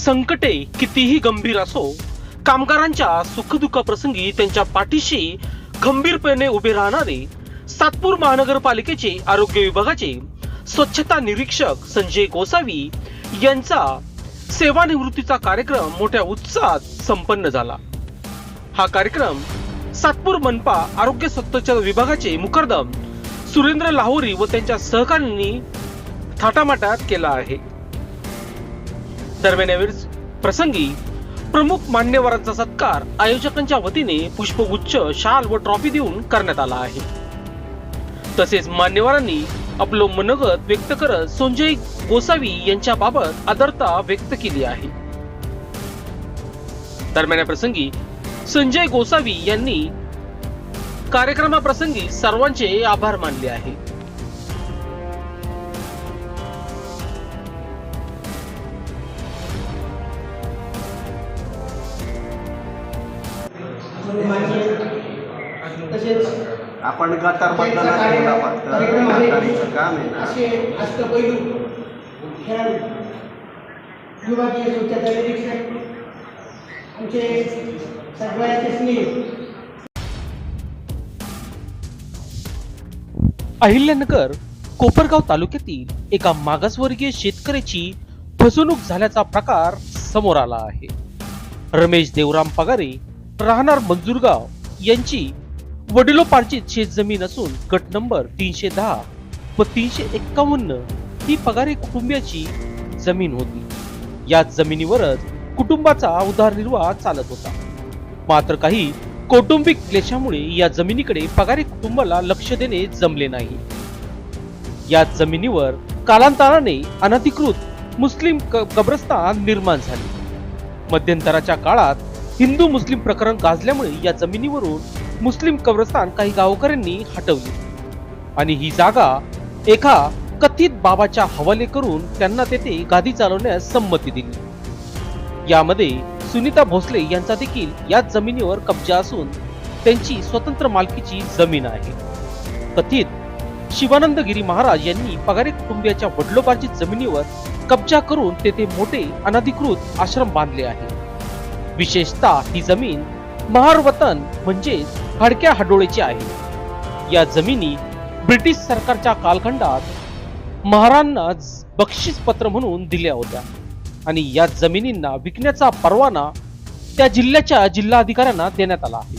संकटे कितीही गंभीर असो, कामगारांच्या सुखदुःख प्रसंगी त्यांच्या पाठीशी खंबीरपणे उभे राहणारे सातपूर महानगरपालिकेचे आरोग्य विभागाचे स्वच्छता निरीक्षक संजय गोसावी यांचा सेवानिवृत्तीचा कार्यक्रम मोठ्या उत्साहात संपन्न झाला। हा कार्यक्रम सातपूर मनपा आरोग्य स्वच्छता विभागाचे मुकरदम सुरेंद्र लाहोरी व त्यांच्या सहकाऱ्यांनी थाटामाटात केला आहे। दरम्यान यावेळी प्रसंगी प्रमुख मान्यवरांचा सत्कार आयोजकांच्या वतीने पुष्पगुच्छ, शाल व ट्रॉफी देऊन करण्यात आला आहे। तसेच मान्यवरांनी आपलं मनोगत व्यक्त करत संजय गोसावी यांच्या बाबत आदरता व्यक्त केली आहे। दरम्यान या प्रसंगी संजय गोसावी यांनी कार्यक्रमाप्रसंगी सर्वांचे आभार मानले आहे। आपण गटार बदलायचं काम आहे ना, असे अष्टपैलू खेळाडू विभागीय स्वच्छता निरीक्षक आमचे सगळ्यांचे स्नेह। अहिल्यानगर कोपरगाव तालुक्यातील एका मागासवर्गीय शेतकऱ्याची फसवणूक झाल्याचा प्रकार समोर आला आहे। रमेश देवराम पगारे राहणार मंजूरगाव यांची वडिलोपार्जित शेतजमीन असून गट नंबर 310 व 351 ही पगारे कुटुंबियाची जमीन होती। या जमिनीवरच कुटुंबाचा उदरनिर्वाह चालत होता। मात्र काही कौटुंबिक क्लेशामुळे या जमिनीकडे पगारे कुटुंबाला लक्ष देणे जमले नाही। या जमिनीवर कालांतराने अनधिकृत मुस्लिम कब्रस्तान निर्माण झाले। मध्यंतराच्या काळात हिंदू मुस्लिम प्रकरण गाजल्यामुळे या जमिनीवरून मुस्लिम कब्रस्तान काही गावकऱ्यांनी हटवली आणि ही जागा एका कथित बाबाच्या हवाले करून त्यांना तेथे गादी चालवण्यास संमती दिली। यामध्ये सुनीता भोसले यांचा देखील या जमिनीवर कब्जा असून त्यांची स्वतंत्र मालकीची जमीन आहे। कथित शिवानंदगिरी महाराज यांनी पगारे कुटुंबियाच्या वडिलोपार्जित जमिनीवर कब्जा करून तेथे मोठे अनधिकृत आश्रम बांधले आहे। विशेषतः ही जमीन महार वतन म्हणजे हडक्या हडोळेची आहे। या जमिनी ब्रिटिश सरकारच्या कालखंडात महारांना बक्षीस पत्र म्हणून दिल्या होत्या आणि या जमिनींना विकण्याचा परवाना त्या जिल्ह्याच्या जिल्हाधिकाऱ्यांना देण्यात आला आहे।